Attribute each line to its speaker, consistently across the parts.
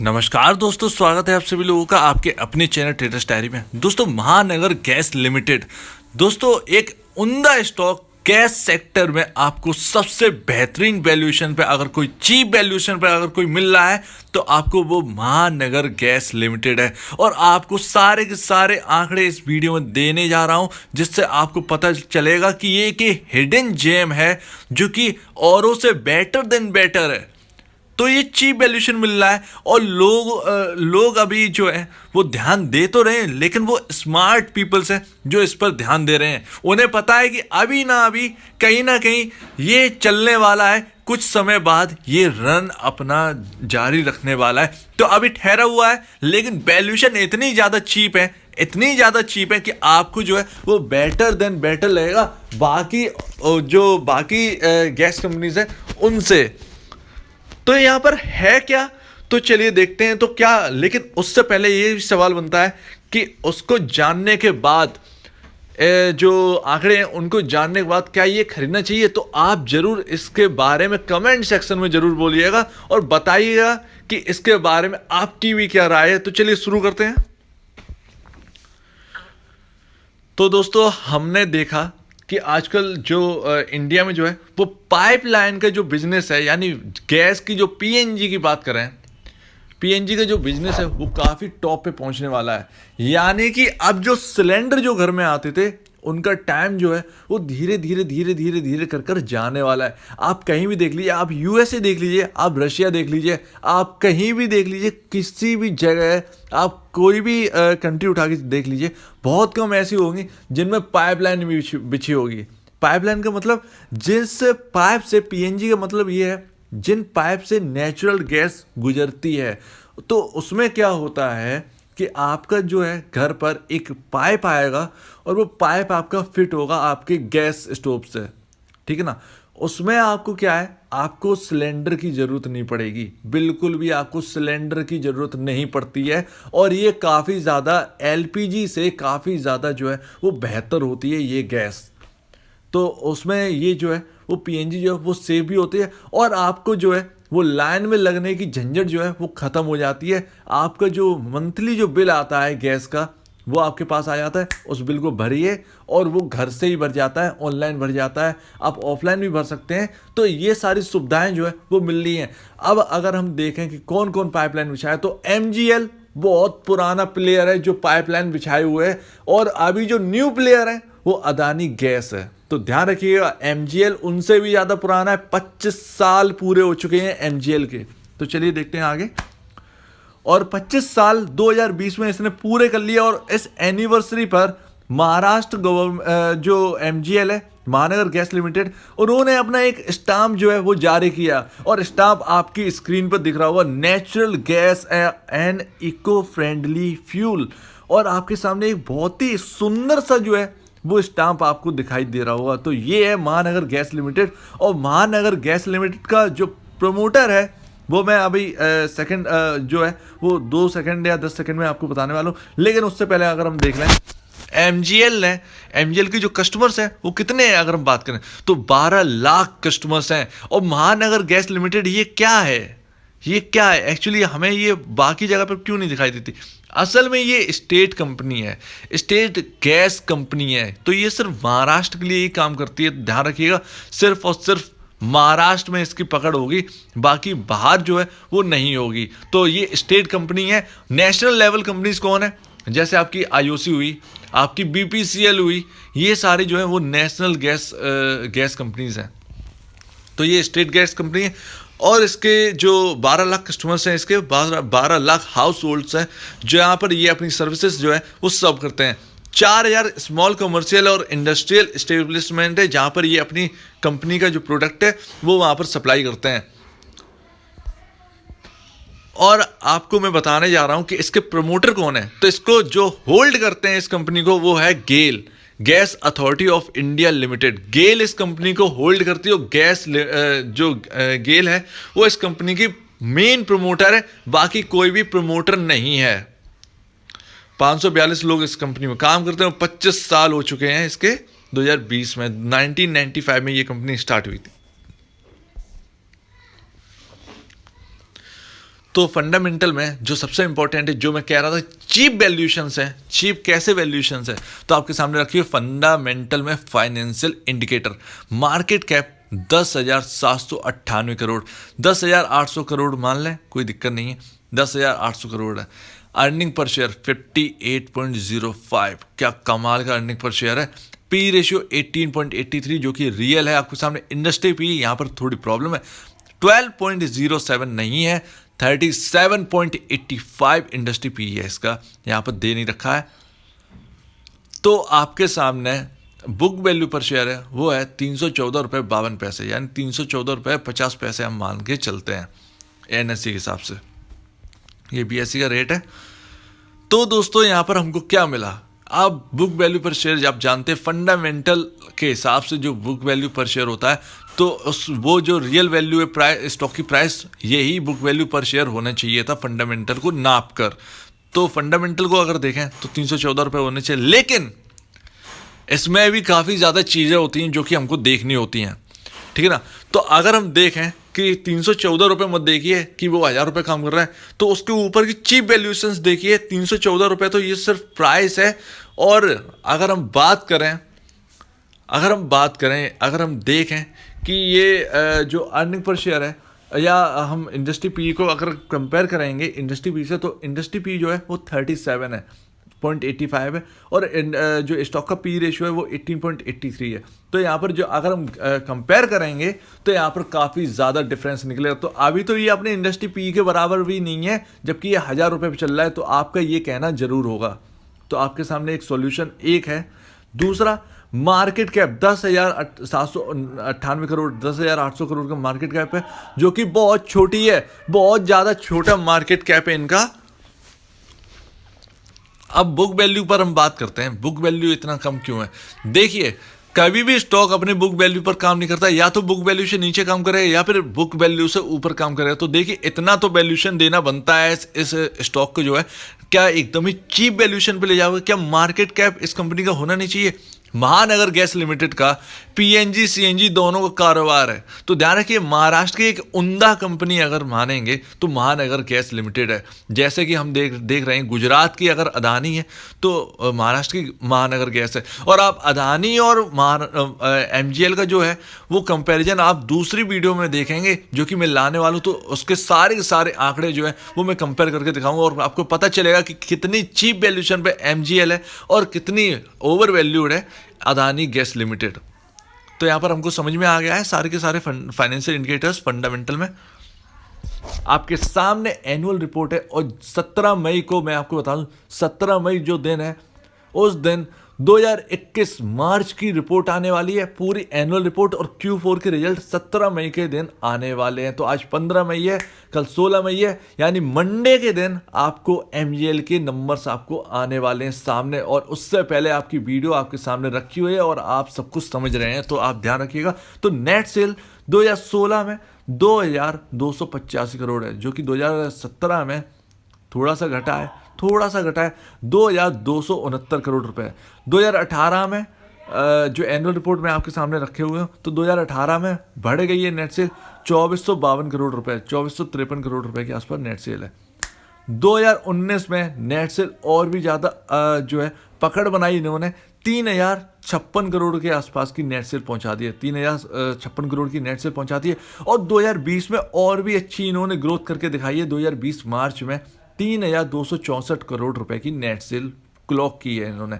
Speaker 1: नमस्कार दोस्तों, स्वागत है आप सभी लोगों का आपके अपने चैनल ट्रेडर्स डायरी में। दोस्तों, महानगर गैस लिमिटेड दोस्तों एक उम्दा स्टॉक गैस सेक्टर में आपको सबसे बेहतरीन वैल्यूएशन पे, अगर कोई चीप वैल्यूएशन पे अगर कोई मिल रहा है तो आपको वो महानगर गैस लिमिटेड है। और आपको सारे के सारे आंकड़े इस वीडियो में देने जा रहा हूं, जिससे आपको पता चलेगा कि ये एक हिडन जेम है जो कि औरों से बेटर देन बेटर है। तो ये चीप वैल्यूएशन मिल रहा है और लोग अभी जो है वो ध्यान दे तो रहे हैं, लेकिन वो स्मार्ट पीपल्स हैं जो इस पर ध्यान दे रहे हैं। उन्हें पता है कि अभी ना अभी कहीं ना कहीं ये चलने वाला है, कुछ समय बाद ये रन अपना जारी रखने वाला है। तो अभी ठहरा हुआ है, लेकिन वैल्यूएशन इतनी ज़्यादा चीप है, इतनी ज़्यादा चीप है कि आपको जो है वो बेटर देन बेटर लगेगा बाकी गैस कंपनीज है उनसे। तो यहाँ पर है क्या, तो चलिए देखते हैं तो क्या। लेकिन उससे पहले ये भी सवाल बनता है कि उसको जानने के बाद जो आंकड़े हैं उनको जानने के बाद क्या ये खरीदना चाहिए। तो आप जरूर इसके बारे में कमेंट सेक्शन में जरूर बोलिएगा और बताइएगा कि इसके बारे में आपकी भी क्या राय है। तो चलिए शुरू करते हैं। तो दोस्तों, हमने देखा कि आजकल जो इंडिया में जो है वो पाइपलाइन का जो बिजनेस है, यानी गैस की जो पीएनजी की बात करें, पीएनजी का जो बिजनेस है वो काफ़ी टॉप पे पहुंचने वाला है। यानी कि अब जो सिलेंडर जो घर में आते थे उनका टाइम जो है वो धीरे धीरे धीरे धीरे धीरे कर कर जाने वाला है। आप कहीं भी देख लीजिए, आप यूएसए देख लीजिए, आप रशिया देख लीजिए, आप कहीं भी देख लीजिए, किसी भी जगह आप कोई भी कंट्री उठा के देख लीजिए, बहुत कम ऐसी होंगी जिनमें पाइपलाइन बिछी होगी। पाइपलाइन का मतलब जिस पाइप से, पीएनजी का मतलब ये है जिन पाइप से नेचुरल गैस गुजरती है। तो उसमें क्या होता है कि आपका जो है घर पर एक पाइप आएगा और वो पाइप आपका फिट होगा आपके गैस स्टोव से, ठीक है ना। उसमें आपको क्या है, आपको सिलेंडर की ज़रूरत नहीं पड़ेगी, बिल्कुल भी आपको सिलेंडर की ज़रूरत नहीं पड़ती है। और ये काफ़ी ज़्यादा एलपीजी से काफ़ी ज़्यादा जो है वो बेहतर होती है ये गैस। तो उसमें ये जो है वो पीएनजी जो है वो सेव भी होती है और आपको जो है वो लाइन में लगने की झंझट जो है वो ख़त्म हो जाती है। आपका जो मंथली जो बिल आता है गैस का वो आपके पास आ जाता है, उस बिल को भरिए और वो घर से ही भर जाता है, ऑनलाइन भर जाता है, आप ऑफलाइन भी भर सकते हैं। तो ये सारी सुविधाएं जो है वो मिल रही हैं। अब अगर हम देखें कि कौन कौन पाइपलाइन बिछाए, तो एमजीएल बहुत पुराना प्लेयर है जो पाइपलाइन बिछाए हुए है, और अभी जो न्यू प्लेयर है वो अदानी गैस है। तो ध्यान रखिएगा, एमजीएल उनसे भी ज़्यादा पुराना है, 25 साल पूरे हो चुके हैं एमजीएल के। तो चलिए देखते हैं आगे। और 25 साल 2020 में इसने पूरे कर लिए, और इस एनिवर्सरी पर महाराष्ट्र गवर्नमेंट जो एमजीएल है, महानगर गैस लिमिटेड, उन्होंने अपना एक स्टाम्प जो है वो जारी किया। और स्टाम्प आपकी स्क्रीन पर दिख रहा होगा, natural gas and eco friendly fuel. और आपके सामने एक बहुत ही सुंदर सा जो है वो स्टाम्प आपको दिखाई दे रहा होगा। तो ये है महानगर गैस लिमिटेड। और महानगर गैस लिमिटेड का जो प्रमोटर है वो मैं अभी सेकंड जो है वो 2 सेकंड या 10 सेकंड में आपको बताने वाला हूँ। लेकिन उससे पहले अगर हम देख लें एमजीएल की जो कस्टमर्स हैं वो कितने हैं, अगर हम बात करें तो 12 लाख कस्टमर्स हैं। और महानगर गैस लिमिटेड ये क्या है, ये क्या है एक्चुअली, हमें ये बाकी जगह पर क्यों नहीं दिखाई देती। असल में ये स्टेट कंपनी है, स्टेट गैस कंपनी है। तो ये सिर्फ महाराष्ट्र के लिए ही काम करती है, ध्यान रखिएगा। सिर्फ और सिर्फ महाराष्ट्र में इसकी पकड़ होगी, बाकी बाहर जो है वो नहीं होगी। तो ये स्टेट कंपनी है। नेशनल लेवल कंपनीज कौन है, जैसे आपकी आईओसी हुई, आपकी बीपीसीएल हुई, ये सारी जो है वो नेशनल गैस कंपनीज हैं। तो ये स्टेट गैस कंपनी है। और इसके जो 12 लाख कस्टमर्स हैं, इसके 12 लाख हाउस होल्ड्स हैं जो यहाँ पर ये अपनी सर्विसेज जो है वो सर्व करते हैं। 4000 स्मॉल कमर्शियल और इंडस्ट्रियल इस्टेब्लिशमेंट है जहाँ पर ये अपनी कंपनी का जो प्रोडक्ट है वो वहाँ पर सप्लाई करते हैं। और आपको मैं बताने जा रहा हूँ कि इसके प्रमोटर कौन है। तो इसको जो होल्ड करते हैं इस कंपनी को वो है GAIL, gas authority of India limited. GAIL इस कंपनी को होल्ड करती है। गेल है वो इस कंपनी की मेन प्रमोटर है, बाकी कोई भी प्रमोटर नहीं है। 542 लोग इस कंपनी में काम करते हैं। 25 साल हो चुके हैं इसके, 2020 में 1995 में ये कंपनी स्टार्ट हुई थी। तो फंडामेंटल में जो सबसे इंपॉर्टेंट है, जो मैं कह रहा था चीप वैल्यूएशंस है, चीप कैसे वैल्यूएशंस है, तो आपके सामने रखिए फंडामेंटल में financial indicator. Market cap 10,798 crore, 10,800 crore मान लें, कोई दिक्कत नहीं है, 10,800 करोड़ है। अर्निंग पर शेयर 58.05, क्या कमाल का अर्निंग पर शेयर है। पी रेशियो 18.83 जो कि रियल है। आपके सामने इंडस्ट्री पी, यहाँ पर थोड़ी प्रॉब्लम है, 12.07 नहीं है, 37.85 इंडस्ट्री पी है इसका, यहाँ पर दे नहीं रखा है। तो आपके सामने बुक वैल्यू पर शेयर है वो है 314.52, यानी 314.50 हम मान के चलते हैं एनएससी के हिसाब से, ये बीएससी का रेट है। तो दोस्तों यहाँ पर हमको क्या मिला, आप बुक वैल्यू पर शेयर आप जानते हैं फंडामेंटल के हिसाब से जो बुक वैल्यू पर शेयर होता है, तो वो जो रियल वैल्यू है प्राइस, स्टॉक की प्राइस, यही बुक वैल्यू पर शेयर होना चाहिए था फंडामेंटल को नाप कर। तो फंडामेंटल को अगर देखें तो 314 रुपये होने चाहिए, लेकिन इसमें भी काफ़ी ज़्यादा चीज़ें होती हैं जो कि हमको देखनी होती हैं, ठीक है ना। तो अगर हम देखें कि 314 रुपये मत देखिए कि वो 1000 रुपये काम कर रहा है, तो उसके ऊपर की चीप वैल्यूएशंस देखिए। 314 रुपये तो ये सिर्फ प्राइस है। और अगर हम बात करें, अगर हम देखें कि ये जो अर्निंग पर शेयर है, या हम इंडस्ट्री पी को अगर कंपेयर करेंगे इंडस्ट्री पी से, तो इंडस्ट्री पी जो है वो 37 है, 0.85 है, और जो स्टॉक का पी रेशियो है वो 18.83 है। तो यहाँ पर जो अगर हम कंपेयर करेंगे तो यहाँ पर काफ़ी ज़्यादा डिफरेंस निकलेगा। तो अभी तो ये अपने इंडस्ट्री पी के बराबर भी नहीं है, जबकि ये 1000 रुपये पर चल रहा है, तो आपका ये कहना जरूर होगा। तो आपके सामने एक सॉल्यूशन एक है। दूसरा, मार्केट कैप 10,798 करोड़, 10,800 करोड़ का मार्केट कैप है, जो कि बहुत छोटी है, बहुत ज़्यादा छोटा मार्केट कैप है इनका। अब बुक वैल्यू पर हम बात करते हैं, बुक वैल्यू इतना कम क्यों है। देखिए, कभी भी स्टॉक अपने बुक वैल्यू पर काम नहीं करता, या तो बुक वैल्यू से नीचे काम करे या फिर बुक वैल्यू से ऊपर काम करे। तो देखिए, इतना तो वैल्यूशन देना बनता है इस स्टॉक को जो है, क्या एकदम ही चीप वैल्यूशन पे ले जाओगे? क्या मार्केट कैप इस कंपनी का होना नहीं चाहिए? महानगर गैस लिमिटेड का पीएनजी सीएनजी दोनों का कारोबार है। तो ध्यान रखिए, महाराष्ट्र की एक उम्दा कंपनी अगर मानेंगे तो महानगर गैस लिमिटेड है। जैसे कि हम देख रहे हैं, गुजरात की अगर अदानी है तो महाराष्ट्र की महानगर गैस है। और आप अदानी और एमजीएल का जो है वो कंपैरिजन आप दूसरी वीडियो में देखेंगे जो कि मैं लाने वाला हूँ। तो उसके सारे के सारे आंकड़े जो है वो मैं कंपेयर करके दिखाऊंगा, और आपको पता चलेगा कि कितनी चीप वैल्यूशन पे एमजीएल है और कितनी ओवर वैल्यूड है अदानी गैस लिमिटेड। तो यहां पर हमको समझ में आ गया है सारे के सारे फाइनेंशियल इंडिकेटर्स फंडामेंटल में। आपके सामने एनुअल रिपोर्ट है, और 17 मई को मैं आपको बता दूं, 17 मई जो दिन है उस दिन 2021 मार्च की रिपोर्ट आने वाली है, पूरी एनुअल रिपोर्ट और Q4 के रिजल्ट 17 मई के दिन आने वाले हैं। तो आज 15 मई है, कल 16 मई है, यानी मंडे के दिन आपको MGL के नंबर्स आपको आने वाले हैं सामने, और उससे पहले आपकी वीडियो आपके सामने रखी हुई है और आप सब कुछ समझ रहे हैं, तो आप ध्यान रखिएगा। तो नेट सेल 2016 में 2285 करोड़ है, जो कि 2017 में थोड़ा सा घटा है 2269 करोड़ रुपए। 2018 में जो एनुअल रिपोर्ट में आपके सामने रखे हुए हैं, तो 2018 में बढ़ गई है नेट सेल 2452 करोड़ रुपए, 2453 करोड़ रुपए के आसपास नेट सेल है। 2019 में नेट सेल और भी ज़्यादा जो है पकड़ बनाई इन्होंने, 3056 करोड़ के आसपास की नेट सेल पहुंचा दी है, 3056 करोड़ की नेट सेल पहुंचा दी है। और 2020 में और भी अच्छी इन्होंने ग्रोथ करके दिखाई है। 2020 मार्च में 3264 करोड़ रुपए की नेट सेल क्लॉक की है इन्होंने।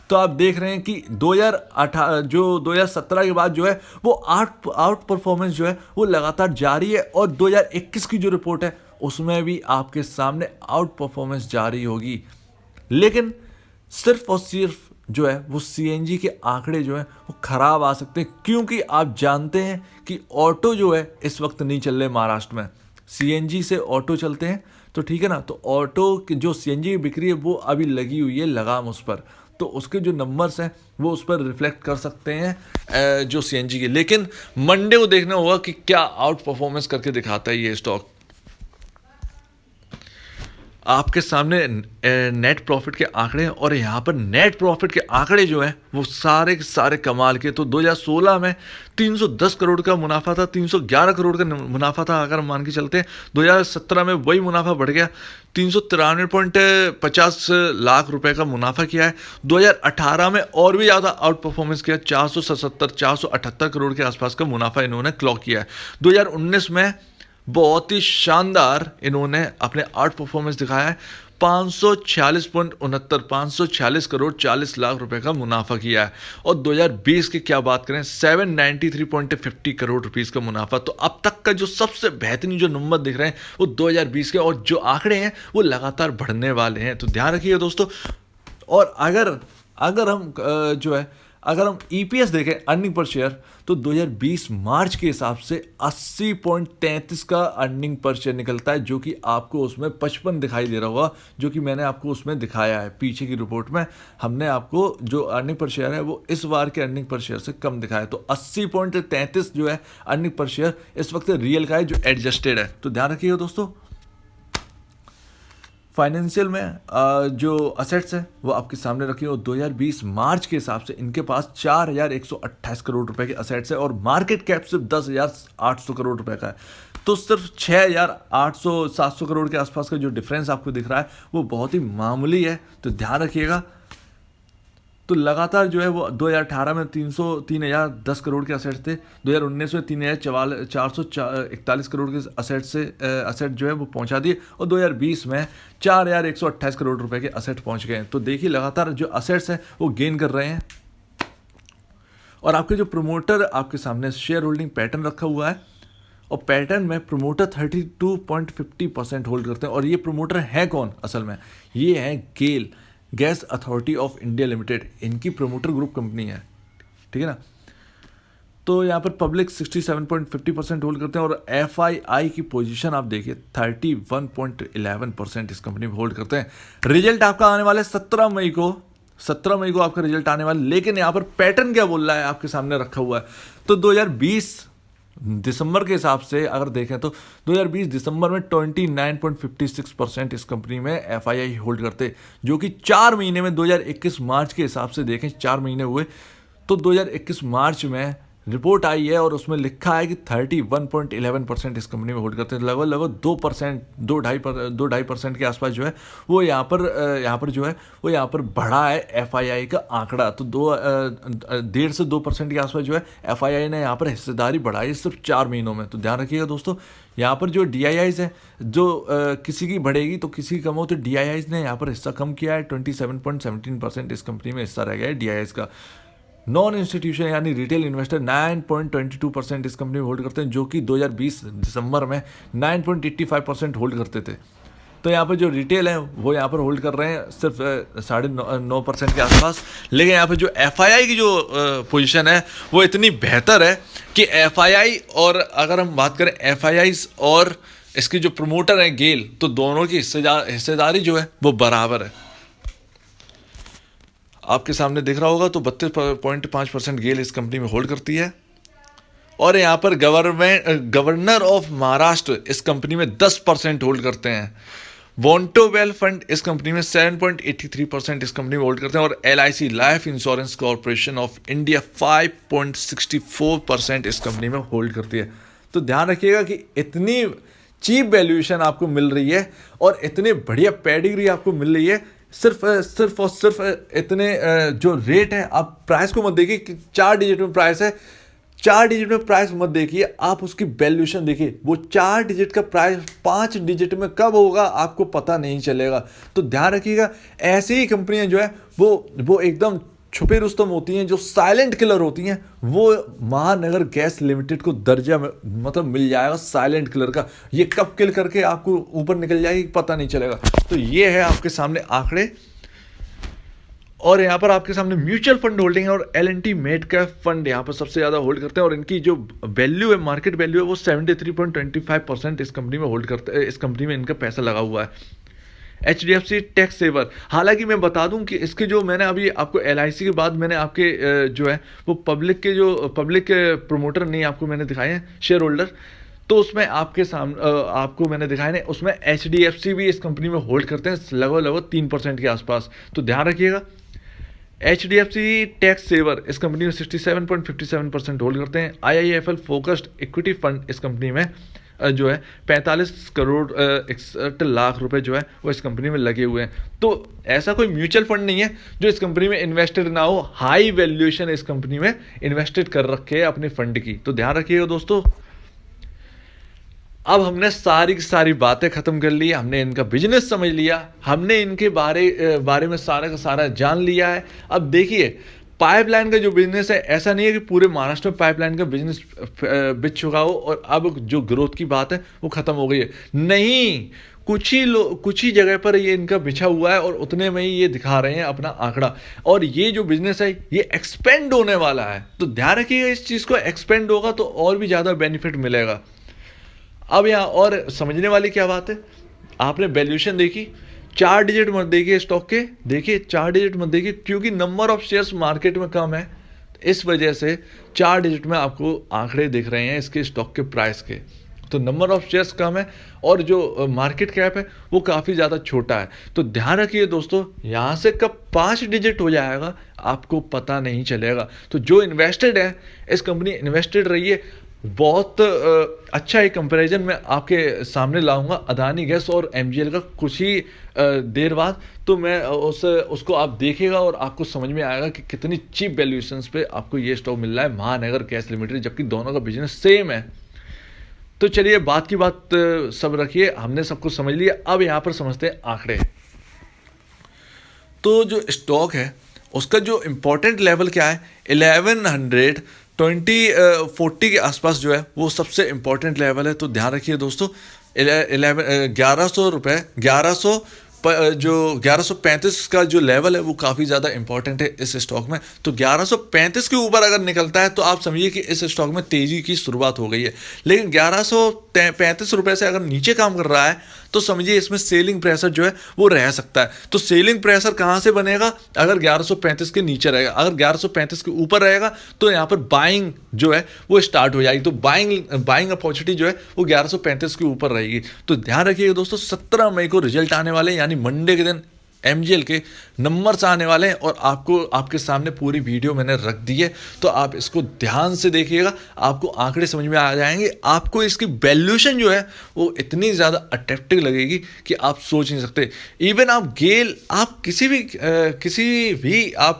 Speaker 1: तो आप देख रहे हैं कि 2017 के बाद जो है वो आउट परफॉर्मेंस जो है वो लगातार जारी है, और 2021 की जो रिपोर्ट है उसमें भी आपके सामने आउट परफॉर्मेंस जारी होगी। लेकिन सिर्फ और सिर्फ जो है वो सीएनजी के आंकड़े जो है वो खराब आ सकते हैं, क्योंकि आप जानते हैं कि ऑटो जो है इस वक्त नहीं चल रहे महाराष्ट्र में। सीएनजी से ऑटो चलते हैं तो ठीक है ना, तो ऑटो की जो सीएनजी की बिक्री है वो अभी लगी हुई है लगाम उस पर, तो उसके जो नंबर्स हैं वो उस पर रिफ्लेक्ट कर सकते हैं जो सीएनजी के। लेकिन मंडे को देखना होगा कि क्या आउट परफॉर्मेंस करके दिखाता है ये स्टॉक। आपके सामने नेट प्रॉफिट के आंकड़े हैं, और यहाँ पर नेट प्रॉफिट के आंकड़े जो हैं वो सारे के सारे कमाल के। तो 2016 में 310 करोड़ का मुनाफा था, 311 करोड़ का मुनाफा था अगर हम मान के चलते हैं। 2017 में वही मुनाफा बढ़ गया, 393.50 लाख रुपए का मुनाफा किया है। 2018 में और भी ज़्यादा आउट परफॉर्मेंस किया, 478 करोड़ के आसपास का मुनाफा इन्होंने क्लॉक किया है। 2019 में बहुत ही शानदार इन्होंने अपने आउट परफॉर्मेंस दिखाया है, 546 करोड़ 40 लाख रुपए का मुनाफा किया है। और 2020 की क्या बात करें, 793.50 करोड़ रुपीस का मुनाफा। तो अब तक का जो सबसे बेहतरीन जो नंबर दिख रहे हैं वो 2020 के, और जो आंकड़े हैं वो लगातार बढ़ने वाले हैं। तो ध्यान रखिए दोस्तों। और अगर अगर हम जो है अगर हम ईपीएस देखें, अर्निंग पर शेयर, तो 2020 मार्च के हिसाब से 80.33 का अर्निंग पर शेयर निकलता है, जो कि आपको उसमें 55 दिखाई दे रहा होगा, जो कि मैंने आपको उसमें दिखाया है पीछे की रिपोर्ट में। हमने आपको जो अर्निंग पर शेयर है वो इस बार के अर्निंग पर शेयर से कम दिखाया। तो 80.33 जो है अर्निंग पर शेयर इस वक्त रियल का है, जो एडजस्टेड है। तो ध्यान रखिएगा दोस्तों। फाइनेंशियल में जो असेट्स है वो आपके सामने रखी हो। 2020 मार्च के हिसाब से इनके पास 4,128 करोड़ रुपए के असेट्स है, और मार्केट कैप सिर्फ 10,800 करोड़ रुपए का है। तो सिर्फ 6,800-700 करोड़ के आसपास का जो डिफरेंस आपको दिख रहा है वो बहुत ही मामूली है। तो ध्यान रखिएगा। तो लगातार जो है वो 2018 में 3,010 करोड़ के असेट्स थे, 2019 में 3,441 करोड़ के असेट जो है वो पहुंचा दिए, और 2020 में 4,128 करोड़ रुपए के असेट पहुंच गए हैं। तो देखिए लगातार जो असेट्स हैं वो गेन कर रहे हैं। और आपके जो प्रमोटर आपके सामने शेयर होल्डिंग पैटर्न रखा हुआ है, और पैटर्न में प्रमोटर 32.50% होल्ड करते हैं। और ये प्रमोटर है कौन असल में, ये है GAIL, gas authority of India limited, इनकी प्रमोटर ग्रुप कंपनी है, ठीक है ना। तो यहाँ पर पब्लिक 67.50% होल्ड करते हैं, और एफआईआई की पोजीशन आप देखिए 31.11% इस कंपनी में होल्ड करते हैं। रिजल्ट आपका आने वाला है 17 मई को आपका रिजल्ट आने वाला है। लेकिन यहाँ पर पैटर्न क्या बोल रहा है आपके सामने रखा हुआ है। तो 2020 दिसंबर के हिसाब से अगर देखें तो 2020 दिसंबर में 29.56% इस कंपनी में एफआईआई होल्ड करते, जो कि 4 महीने में 2021 मार्च के हिसाब से देखें 4 महीने हुए तो 2021 मार्च में रिपोर्ट आई है, और उसमें लिखा है कि 31.11% इस कंपनी में होल्ड करते हैं। लगभग 2.5% के आसपास जो है वो यहाँ पर जो है वो यहाँ पर बढ़ा है एफआईआई का आंकड़ा। तो 1.5 से 2% के आसपास जो है एफआईआई ने यहाँ पर हिस्सेदारी बढ़ाई है सिर्फ 4 महीनों में। तो ध्यान रखिएगा दोस्तों। यहाँ पर जो डीआईआईज है, जो किसी की बढ़ेगी तो किसी की कम हो, तो डीआईआईज ने यहाँ पर हिस्सा कम किया है। 27.17% इस कंपनी में हिस्सा रह गया है डीआईआईज का। नॉन इंस्टीट्यूशन यानी रिटेल इन्वेस्टर 9.22% इस कंपनी में होल्ड करते हैं, जो कि 2020 दिसंबर में 9.85% होल्ड करते थे। तो यहाँ पर जो रिटेल है वो यहाँ पर होल्ड कर रहे हैं सिर्फ 9.5% के आसपास। लेकिन यहाँ पर जो एफआईआई की जो पोजीशन है वो इतनी बेहतर है कि एफआईआई, और अगर हम बात करें एफआईआई और इसकी जो प्रमोटर है गेल, तो दोनों की हिस्सेदारी जो है वो बराबर है। आपके सामने दिख रहा होगा। तो 32.5% गेल इस कंपनी में होल्ड करती है। और यहाँ पर गवर्नर ऑफ महाराष्ट्र इस कंपनी में 10% होल्ड करते हैं। वॉन्टोवेल फंड इस कंपनी में 7.83% इस कंपनी में होल्ड करते हैं, और LIC life insurance corporation of India 5.64% इस कंपनी में होल्ड करती है। तो ध्यान रखिएगा कि इतनी चीप वैल्यूएशन आपको मिल रही है और इतनी बढ़िया पेडिग्री आपको मिल रही है सिर्फ और सिर्फ इतने जो रेट है। आप प्राइस को मत देखिए कि 4 डिजिट में प्राइस है, 4 डिजिट में प्राइस मत देखिए, आप उसकी वैल्यूएशन देखिए। वो 4 डिजिट का प्राइस 5 डिजिट में कब होगा आपको पता नहीं चलेगा। तो ध्यान रखिएगा, ऐसी ही कंपनियां जो है वो एकदम छुपे रुस्तम होती हैं, जो साइलेंट किलर होती हैं। वो महानगर गैस लिमिटेड को दर्जा मतलब मिल जाएगा साइलेंट किलर का। ये कब किल करके आपको ऊपर निकल जाएगी पता नहीं चलेगा। तो ये है आपके सामने आंकड़े। और यहाँ पर आपके सामने म्यूचुअल फंड होल्डिंग है, और L&T मिड कैप फंड यहाँ पर सबसे ज़्यादा होल्ड करते हैं, और इनकी जो वैल्यू है, मार्केट वैल्यू है, वो 73.25% इस कंपनी में होल्ड करते हैं। इस कंपनी में इनका पैसा लगा हुआ है। HDFC टैक्स सेवर, हालांकि मैं बता दूं कि इसके जो मैंने अभी आपको LIC के बाद मैंने आपके जो है वो पब्लिक के प्रमोटर नहीं आपको मैंने दिखाए हैं शेयर होल्डर। तो तो उसमें आपके सामने आपको मैंने दिखाया नहीं, उसमें HDFC भी इस कंपनी में होल्ड करते हैं लगभग 3% के आसपास, तो ध्यान रखिएगा। HDFC टैक्स सेवर इस कंपनी में 67.57% होल्ड करते हैं। IIFL फोकस्ड इक्विटी फंड इस कंपनी में जो है 45 करोड़ 61 लाख रुपए जो है वो इस कंपनी में लगे हुए हैं। तो ऐसा कोई म्यूचुअल फंड नहीं है जो इस कंपनी में इन्वेस्टेड ना हो, हाई वैल्यूएशन इस कंपनी में इन्वेस्टेड कर रखे है अपने फंड की, तो ध्यान रखिएगा दोस्तों। अब हमने सारी की सारी बातें खत्म कर ली, हमने इनका बिजनेस समझ लिया, हमने इनके बारे में सारा का सारा जान लिया है। अब देखिए पाइपलाइन का जो बिजनेस है, ऐसा नहीं है कि पूरे महाराष्ट्र में पाइपलाइन का बिजनेस बिक चुका हो और अब जो ग्रोथ की बात है वो खत्म हो गई है, नहीं। कुछ ही जगह पर ये इनका बिछा हुआ है और उतने में ही ये दिखा रहे हैं अपना आंकड़ा, और ये जो बिजनेस है ये एक्सपेंड होने वाला है, तो ध्यान रखिएगा इस चीज़ को, एक्सपेंड होगा तो और भी ज़्यादा बेनिफिट मिलेगा। अब यहाँ और समझने वाली क्या बात है, आपने वैल्यूएशन देखी, 4 डिजिट मत देखिए स्टॉक के, देखिए 4 डिजिट मत देखिए, क्योंकि नंबर ऑफ शेयर्स मार्केट में कम है, इस वजह से 4 डिजिट में आपको आंकड़े दिख रहे हैं इसके स्टॉक के प्राइस के। तो नंबर ऑफ शेयर्स कम है और जो मार्केट कैप है वो काफ़ी ज़्यादा छोटा है, तो ध्यान रखिए दोस्तों, यहाँ से कब 5 डिजिट हो जाएगा आपको पता नहीं चलेगा। तो जो इन्वेस्टेड है इस कंपनी, इन्वेस्टेड रहिए। बहुत अच्छा एक कंपैरिजन मैं आपके सामने लाऊंगा अदानी गैस और MGL का कुछ ही देर बाद, तो मैं उसको आप देखिएगा और आपको समझ में आएगा कि कितनी चीप वैल्यूएशंस पे आपको ये स्टॉक मिल रहा है महानगर गैस लिमिटेड, जबकि दोनों का बिजनेस सेम है। तो चलिए बात की बात सब रखिए, हमने सब कुछ समझ लिया, अब यहाँ पर समझते हैं आंकड़े। तो जो स्टॉक है उसका जो इम्पोर्टेंट लेवल क्या है, 1140 के आसपास जो है वो सबसे इम्पोर्टेंट लेवल है, तो ध्यान रखिए दोस्तों। 1100 रुपये, 1135 का जो लेवल है वो काफ़ी ज़्यादा इंपॉर्टेंट है इस स्टॉक में। तो 1135 के ऊपर अगर निकलता है तो आप समझिए कि इस स्टॉक में तेज़ी की शुरुआत हो गई है, लेकिन 1135 रुपये से अगर नीचे काम कर रहा है तो समझिए इसमें सेलिंग प्रेशर जो है वो रह सकता है। तो सेलिंग प्रेशर कहाँ से बनेगा, अगर 1135 के नीचे रहेगा, अगर 1135 के ऊपर रहेगा तो यहाँ पर बाइंग जो है वो स्टार्ट हो जाएगी, तो बाइंग अपॉर्चुनिटी जो है वो 1135 के ऊपर रहेगी। तो ध्यान रखिएगा दोस्तों, 17 मई को रिजल्ट आने वाले हैं, यानी मंडे के दिन MGL के नंबर्स आने वाले हैं और आपको आपके सामने पूरी वीडियो मैंने रख दी है, तो आप इसको ध्यान से देखिएगा, आपको आंकड़े समझ में आ जाएंगे, आपको इसकी वैल्यूएशन जो है वो इतनी ज़्यादा अट्रैक्टिव लगेगी कि आप सोच नहीं सकते। इवन आप गेल, आप किसी भी आप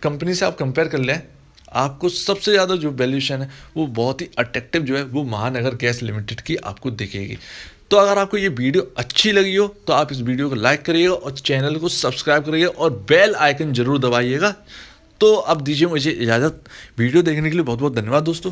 Speaker 1: कंपनी से आप कंपेयर कर लें, आपको सबसे ज़्यादा जो वैल्यूएशन है वो बहुत ही अट्रैक्टिव जो है वो महानगर गैस लिमिटेड की आपको दिखेगी। तो अगर आपको ये वीडियो अच्छी लगी हो तो आप इस वीडियो को लाइक करिएगा और चैनल को सब्सक्राइब करिएगा और बेल आइकन जरूर दबाइएगा। तो अब दीजिए मुझे इजाज़त, वीडियो देखने के लिए बहुत बहुत धन्यवाद दोस्तों।